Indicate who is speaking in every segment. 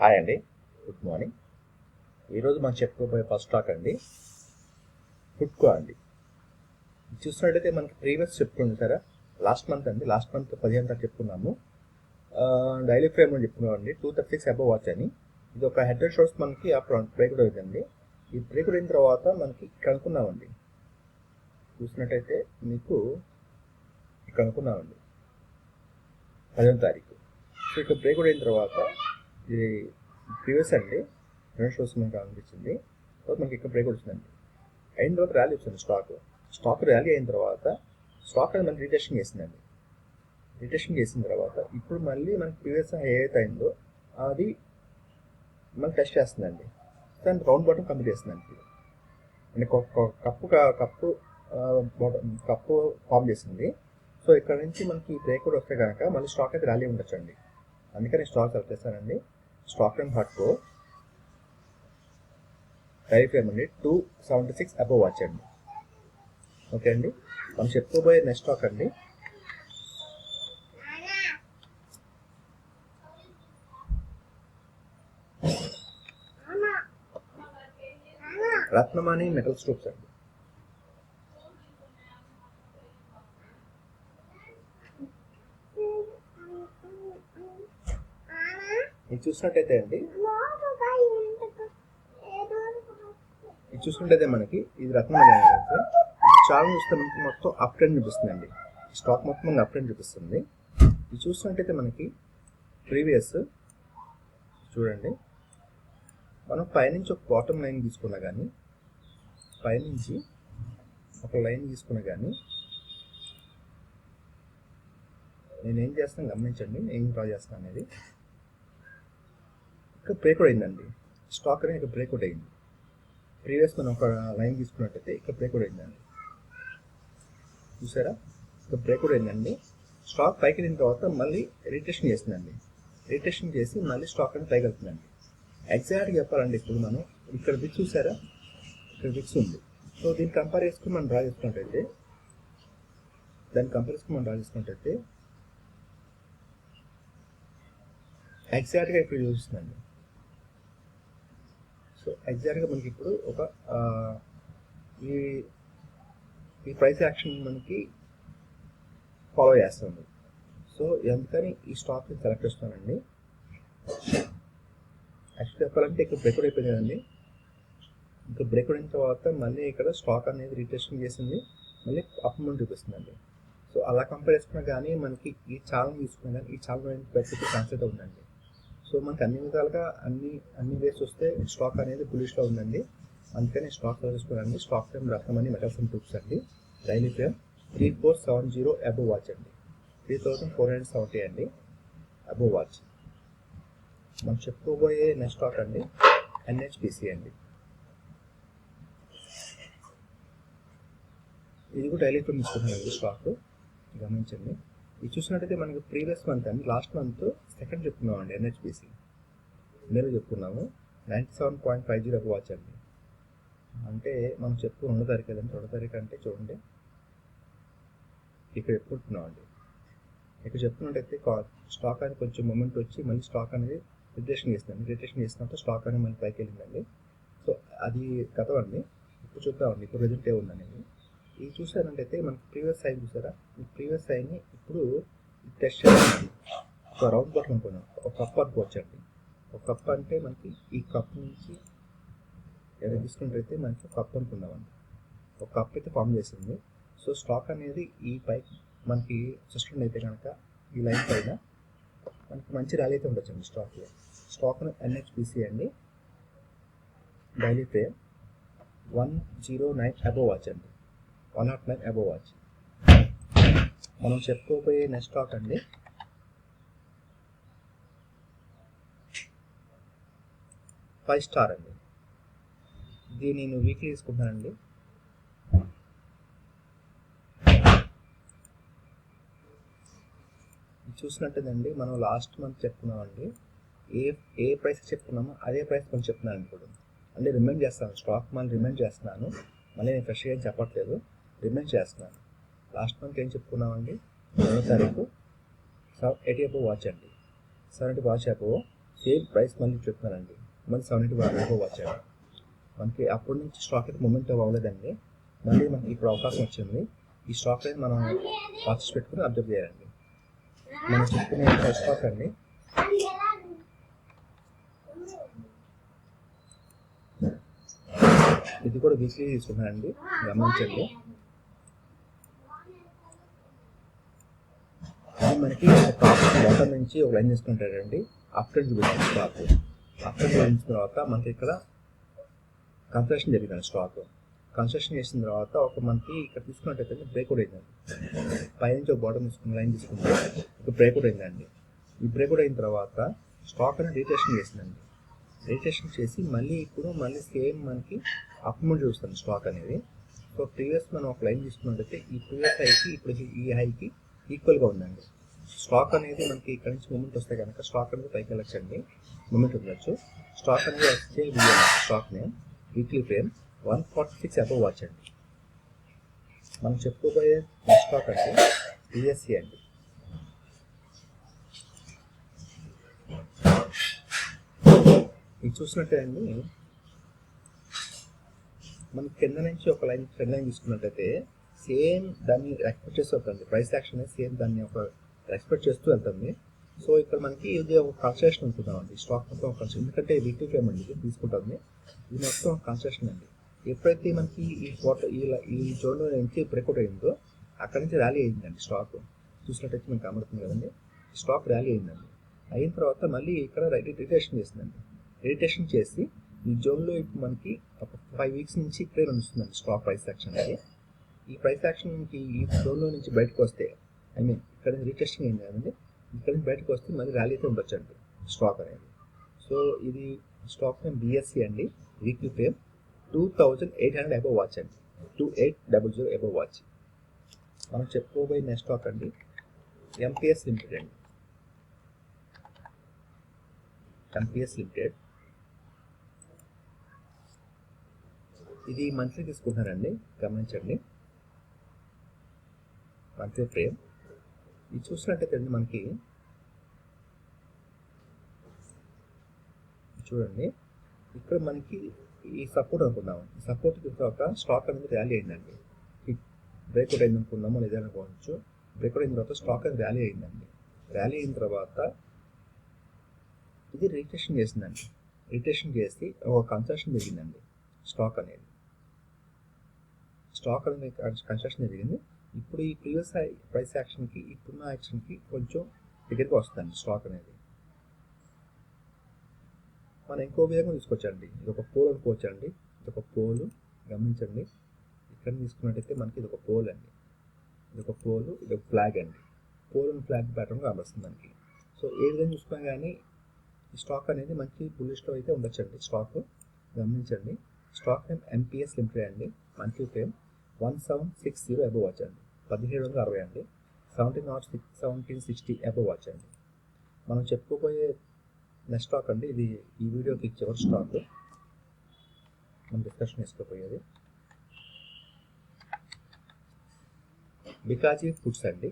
Speaker 1: Hi అండి, good morning. ఈరోజు మనం చెప్పుకోబోయే ఫస్ట్ స్టాక్ అండి ఫుడ్కో అండి. చూసినట్టయితే మనకి ప్రీవియస్ చెప్పుకుంది సరే లాస్ట్ మంత్ 15 తారీఖు చెప్పుకున్నాము. డైలీ ఫ్రేమ్లో చెప్పుకున్నాం అండి 236 అబవ్ వాచ్ అని. ఇది ఒక హెడ్ అండ్ షోల్డర్స్ మనకి అప్పుడు బ్రేక్ కూడా అయిందండి. ఈ బ్రేక్ అయిన తర్వాత మనకి ఇక్కడ అనుకున్నామండి, చూసినట్టయితే మీకు ఇక్కడ అనుకున్నామండి 15 తారీఖు. సో ఇక్కడ బ్రేక్ అయిన తర్వాత ఇది ప్రీవియస్ అండి రెండు షోస్ మనకు అనిపించింది. తర్వాత మనకి ఇక్కడ బ్రేక్ వచ్చిందండి. అయిన తర్వాత ర్యాలీ వచ్చింది. స్టాక్ ర్యాలీ అయిన తర్వాత స్టాక్ అనేది మనకి రీటెస్టింగ్ చేసిందండి. రీటెస్టింగ్ చేసిన తర్వాత ఇప్పుడు మళ్ళీ మనకి ప్రీవియస్ ఏదైతే అయిందో అది మనకి టెస్ట్ చేస్తుందండి. దాని రౌండ్ బాటమ్ కంప్లీట్ చేస్తుందండి. అంటే కప్పు ఫామ్ చేసింది. సో ఇక్కడ నుంచి మనకి బ్రేక్ కూడా వస్తే కనుక మళ్ళీ స్టాక్ అయితే ర్యాలీ ఉండొచ్చు అండి. అందుకని స్టాక్ సెలెక్ట్ చేస్తానండి. స్టాక్ నేమ్ ఫుడ్కో, డైలీ ఫ్రేమ్ అండి 276 అబవ్ వాచ్ అండి. ఓకే అండి, మనం చెప్పుకోబోయే నెక్స్ట్ స్టాక్ అండి రత్నమణి మెటల్ స్ట్రూప్స్ అండి. ఇది చూసినట్టయితే మనకి ఇది రత్నమణి అంటే చాలా చూస్తే మనకి మొత్తం అప్ ట్రెండ్ చూపిస్తుందండి. స్టాక్ మొత్తం మనకి అప్ ట్రెండ్ చూపిస్తుంది. ఇది చూసినట్టయితే మనకి ప్రీవియస్ చూడండి, మనం పైనుంచి ఒక బాటమ్ లైన్ తీసుకున్నా కానీ పైనుంచి ఒక లైన్ తీసుకున్నా కానీ నేనేం చేస్తాను గమనించండి, ఏం డ్రా చేస్తాను అనేది. ఇక్కడ బ్రేక్అవుట్ అయిందండి. స్టాక్ అనేది ఇక్కడ బ్రేక్అవుట్ అయింది. ప్రీవియస్ మనం ఒక లైన్ తీసుకున్నట్టయితే ఇక్కడ బ్రేక్అవుట్ అయిందండి. చూసారా, ఇక్కడ బ్రేక్అవుట్ అయిందండి. స్టాక్ పైకి వెళ్ళిన తర్వాత మళ్ళీ రీటెస్టింగ్ చేస్తుందండి. రీటెస్టింగ్ చేసి మళ్ళీ స్టాక్ అనేది పైకి వెళ్తుందండి. ఎగ్జాక్ట్గా చెప్పాలండి, ఇప్పుడు మనం ఇక్కడ విక్స్ చూసారా, ఇక్కడ విక్స్ ఉంది. సో దీన్ని కంపేర్ చేసుకుని మనం డ్రా చేసుకున్నట్టయితే ఎగ్జాక్ట్గా ఇప్పుడు చూస్తుందండి. సో ఎగ్జాక్ట్గా మనకి ఇప్పుడు ఒక ఈ ప్రైస్ యాక్షన్ మనకి ఫాలో చేస్తుంది. సో ఎందుకని ఈ స్టాక్ని సెలెక్ట్ చేస్తున్నానండి. యాక్చువల్లీ చెప్పాలంటే ఇక్కడ బ్రేక్అవుట్ అయిపోయింది కదండి. ఇంకా బ్రేక్అవుట్ అయిన తర్వాత మళ్ళీ ఇక్కడ స్టాక్ అనేది రీటెస్టింగ్ చేసింది, మళ్ళీ అప్ మూమెంట్ చూపిస్తుందండి. సో అలా కంపేర్ చేసుకున్నా కానీ మనకి ఈ ఛానల్ తీసుకున్నా కానీ ఈ ఛానల్ బయటకి ఛాన్స్ అయితే ఉందండి. సో మనకి అన్ని విధాలుగా అన్ని వేస్ వస్తే స్టాక్ అనేది బులిష్లో ఉందండి. అందుకని స్టాక్ తీసుకున్నానండి. Stack frame Ratnamani metals and tubes అండి. డైలీ ఫ్రేమ్ 3470 అబవ్ వాచ్ అండి. 3470 అండి అబవ్ వాచ్. మనం చెప్పుకోబోయే నెక్స్ట్ స్టాక్ అండి NHPC అండి. ఇది కూడా డైలీ ఫ్రేమ్ తీసుకున్నానండి. స్టాక్ గమనించండి. ఇది చూసినట్టయితే మనకి ప్రీవియస్ మంత్ అండి, లాస్ట్ మంత్ సెకండ్ చెప్పుకున్నామండి. NHPC మేము చెప్పుకున్నాము 97.50 అబవ్ వాచ్ అండి. అంటే మనం చెప్పు 2 తారీఖు కదండి. 2 తారీఖు అంటే చూడండి ఇక్కడ చెప్పుకుంటున్నామండి. ఇక్కడ చెప్పుకున్నట్టయితే స్టాక్ అనేది కొంచెం మూమెంట్ వచ్చి మళ్ళీ స్టాక్ అనేది రిటెస్టింగ్ చేస్తుందండి. రిటెస్టింగ్ చేసినప్పుడు స్టాక్ అనేది మళ్ళీ పైకి వెళ్ళిందండి. సో అది కథ అండి. ఇప్పుడు చూద్దామండి ఇప్పుడు రిజల్ట్ ఏముందనేది. ఇది చూసారంటే మనకి ప్రీవియస్ సైన్ చూసారా, ఈ ప్రీవియస్ సైన్ని ఇప్పుడు టెస్ట్ చేయాలండి. ఒక రౌండ్ బాటమ్ అనుకున్నాం, ఒక కప్ అనుకోవచ్చండి. ఒక కప్ అంటే మనకి ఈ కప్ నుంచి ఏదైనా తీసుకున్నట్టయితే మనకి కప్ అనుకున్నామండి. ఒక కప్ అయితే ఫామ్ చేసింది. సో స్టాక్ అనేది ఈ పైకి మనకి సస్టైన్ అయితే కనుక ఈ లైన్ పైన మనకి మంచి ర్యాలీ అయితే ఉండొచ్చండి స్టాక్లో. స్టాక్ NHPC అండి. డైలీ ఫ్రేమ్ 109 అబవ్ వాచ్ అండి. 109 అబవ్ వాచ్. మనం చెప్పుకోబోయే నెక్స్ట్ స్టాక్ అండి ఫైవ్ స్టార్ అండి. ఇది నేను వీక్లీ తీసుకుంటానండి. చూసినట్టేదండి మనం లాస్ట్ మంత్ చెప్పుకున్నామండి. ఏ ప్రైస్ చెప్పుకున్నామో అదే ప్రైస్ మనం చెప్తున్నాను ఇప్పుడు. అంటే రిమైండ్ చేస్తాను, స్టాక్ మళ్ళీ రిమైండ్ చేస్తున్నాను. మళ్ళీ నేను ఫ్రెష్గా ఏం చెప్పట్లేదు, రిమైండ్ చేస్తున్నాను. లాస్ట్ మంత్ ఏం చెప్పుకున్నామండి, 2వ తారీఖు 70 అబవ్ వాచ్ అండి. 70 వాచ్ అబవ్. సేమ్ ప్రైస్ మళ్ళీ చెప్తున్నానండి, మళ్ళీ 70 అబోవ్ వచ్చాడు మనకి. అప్పటి నుంచి స్టాక్ అయితే మూమెంట్ అవ్వలేదండి, మళ్ళీ మనకి ఇప్పుడు అవకాశం వచ్చింది. ఈ స్టాక్ అయితే మనం వాచెస్ పెట్టుకుని అబ్జర్వ్ చేయాలండి. మనం చెప్పుకునే ఫస్ట్ స్టాక్ అండి, ఇది కూడా వీక్లీ తీసుకున్నానండి, గమనించండి. ఇది మనకి టాప్ బాటమ్ నుంచి ఒక లైన్ తీసుకుంటాడండి, అప్టర్ చూపించాను స్టాక్. అప్టర్ చూపించిన తర్వాత మనకి ఇక్కడ కన్స్ట్రక్షన్ జరిగిందండి. స్టాక్ కన్స్ట్రక్షన్ చేసిన తర్వాత ఒక మనకి ఇక్కడ తీసుకున్నట్టయితే బ్రేక్అవుట్ అయిందండి. పైనుంచి ఒక బాటమ్ తీసుకుని లైన్ తీసుకుంటే ఒక బ్రేక్అవుట్ అయిందండి. ఈ బ్రేక్అవుట్ అయిన తర్వాత స్టాక్ అనేది రీటెస్టింగ్ చేసిందండి. రీటెస్టింగ్ చేసి మళ్ళీ ఇప్పుడు మళ్ళీ సేమ్ మనకి అప్మూవ్ చూస్తుంది స్టాక్ అనేది. సో ప్రీవియస్ మనం ఒక లైన్ తీసుకున్నట్టయితే ఈ ప్రీవియస్ హైకి ఇప్పుడు ఈ హైకి ఈక్వల్గా ఉందండి. స్టాక్ అనేది మనకి ఇక్కడ నుంచి మూమెంట్ వస్తే కనుక స్టాక్ అనేది పైకి వెళ్ళొచ్చండి, మూమెంట్ ఉండొచ్చు. స్టాక్ అనేది వచ్చే stock name weekly frame 146 above వచ్చండి. మనం చెప్పుకోబోయే నెక్స్ట్ స్టాక్ అంటే బిఎస్సి అండి. ఇది చూసినట్టే అండి, మనకి కింద నుంచి ఒక లైన్ ట్రెండ్ లైన్ తీసుకున్నట్టయితే సేమ్ దాన్ని ఎక్స్పెక్ట్ చేస్తూ వెళ్తుంది. ప్రైస్ యాక్షన్ అనేది సేమ్ దాన్ని ఒక ఎక్స్పెక్ట్ చేస్తూ వెళ్తుంది. సో ఇక్కడ మనకి ఇది ఒక కన్స్ట్రక్షన్ అనుకుంటామండి. స్టాక్ మొత్తం ఒక కన్స్ట్రక్షన్, ఎందుకంటే వీక్లీ పేమెంట్ ఇది తీసుకుంటుంది. ఇది మొత్తం కన్స్ట్రక్షన్ అండి. ఎప్పుడైతే మనకి ఈ జోన్లో నుంచి బ్రేక్అవుట్ అయిందో అక్కడ నుంచి ర్యాలీ అయిందండి. స్టాక్ చూసినట్టయితే మనకి కనబడుతుంది కదండి, స్టాక్ ర్యాలీ అయిందండి. అయిన తర్వాత మళ్ళీ ఇక్కడ రిటేషన్ చేసిందండి. రిటేషన్ చేసి ఈ జోన్లో ఇప్పుడు మనకి ఒక 5 వీక్స్ నుంచి ఇక్కడే నడుస్తుందండి స్టాక్ ప్రైస్ యాక్షన్ అనేది. ఈ ప్రైస్ యాక్షన్ నుంచి ఈ జోన్లో నుంచి బయటకు వస్తే, ఐ మీన్ ఇక్కడ రీటెస్టింగ్ అయింది కదండి, ఇక్కడ నుంచి బయటకు వస్తే మళ్ళీ ర్యాలీ అయితే ఉండొచ్చు అండి స్టాక్ అనేది. సో ఇది స్టాక్ నేమ్ బిఎస్సి అండి. వీక్లీ ఫ్రేమ్ 2800 అబోవ్ వాచ్ అండి, 2800 అబోవ్ వాచ్. మనం చెప్పుకోబోయే నెక్స్ట్ స్టాక్ అండి ఎంపీఎస్ లిమిటెడ్ అండి. ఎంపీఎస్ లిమిటెడ్ ఇది మంత్లీ తీసుకుంటున్నారండి, గమనించండి. మంత్లీ ఫ్రేమ్ ఇది చూసినట్టయితే మనకి చూడండి, ఇక్కడ మనకి ఈ సపోర్ట్ అనుకుందాం. ఈ సపోర్ట్ తర్వాత స్టాక్ అనేది ర్యాలీ అయిందండి. బ్రేక్అవుట్ అయింది అనుకుందామో లేదా అనుకోవచ్చు. బ్రేక్అవుట్ అయిన తర్వాత స్టాక్ అనేది ర్యాలీ అయిందండి. ర్యాలీ అయిన తర్వాత ఇది రిటెస్టింగ్ చేసిందండి. రిటెస్టింగ్ చేసి ఒక కన్స్ట్రక్షన్ జరిగిందండి. స్టాక్ అనేది కన్స్ట్రక్షన్ జరిగింది. ఇప్పుడు ఈ ప్రీవియస్ ప్రైస్ యాక్షన్కి ఇప్పుడున్న యాక్షన్కి కొంచెం దగ్గరికి వస్తుందండి స్టాక్ అనేది. మనం ఇంకో విధంగా తీసుకోవచ్చండి. ఇది ఒక పోల్ అనుకోవచ్చండి. ఇది ఒక పోల్, గమనించండి. ఇక్కడ తీసుకున్నట్టయితే మనకి ఇది ఒక పోల్ అండి, ఇది ఒక పోల్, ఇది ఒక ఫ్లాగ్ అండి. పోల్ అండ్ ఫ్లాగ్ ప్యాటర్న్ కనిపిస్తుంది మనకి. సో ఏ విధంగా చూసుకున్నా కానీ ఈ స్టాక్ అనేది మంచి బుల్లిష్లో అయితే ఉండొచ్చండి. స్టాక్ గమనించండి. స్టాక్ నేమ్ ఎంపీఎస్ లిమిటెడ్ అండి. మంత్లీ ఫ్రేమ్ 1760 అబోవ్ వాచ్ అండి, 1760 అండి. 1760 అబోవ్ వాచ్ అండి. మనం చెప్పుకోబోయే నెక్స్ట్ స్టాక్ అండి, ఇది ఈ వీడియోకి చివరి స్టాక్ మనం డిస్కషన్ చేసుకోబోయేది బికాజీ ఫుడ్స్ అండి.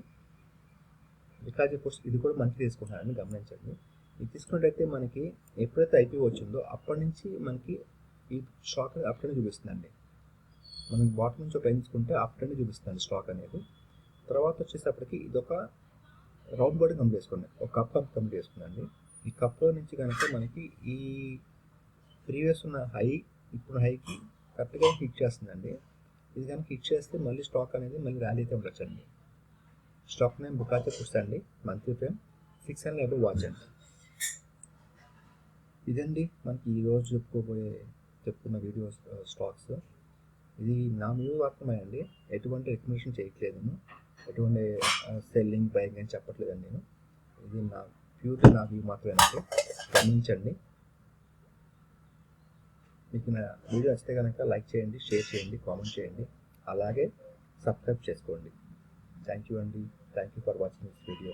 Speaker 1: బికాజీ ఫుడ్స్ ఇది కూడా మంత్లీ తీసుకుంటున్నారని గమనించండి. ఇది తీసుకున్నట్టయితే మనకి ఎప్పుడైతే ఐపీఓ వచ్చిందో అప్పటి నుంచి మనకి ఈ స్టాక్ అప్ ట్రెండ్ చూపిస్తుందండి. మనం బాటమ్ నుంచి ఒక లైన్ తీసుకుంటే అప్ ట్రెండ్ చూపిస్తుంది స్టాక్ అనేది. తర్వాత వచ్చేటప్పటికి ఇది ఒక రౌండ్ బోర్డింగ్ కంప్లీట్ చేసుకోండి, ఒక కప్ కంప్లీట్ చేసుకుందండి. ఈ కప్లో నుంచి కనుక మనకి ఈ ప్రీవియస్ ఉన్న హై ఇప్పుడు హైకి కరెక్ట్గా హిట్ చేస్తుందండి. ఇది కనుక హిట్ చేస్తే మళ్ళీ స్టాక్ అనేది మళ్ళీ ర్యాలీ అయితే ఉండొచ్చండి. స్టాక్ నేమ్ బికాజీ ఫుడ్స్ అండి. మంత్లీ ఫ్రేమ్ 600 అబోవ్ వాచ్ అండి. ఇదండి మనకి ఈరోజు చెప్పుకున్న వీడియో స్టాక్స్. ఇది నా వ్యూ మాత్రమే అండి, ఎటువంటి రికమెండేషన్ చేయట్లేదు నేను, ఎటువంటి సెల్లింగ్ బయింగ్ అని చెప్పట్లేదండి నేను. ఇది నా వ్యూ మాత్రమేనండి, గమనించండి. మీకు నా వీడియో నచ్చితే కనుక లైక్ చేయండి, షేర్ చేయండి, కామెంట్ చేయండి, అలాగే సబ్స్క్రైబ్ చేసుకోండి. థ్యాంక్ యూ అండి. Thank you for watching this video.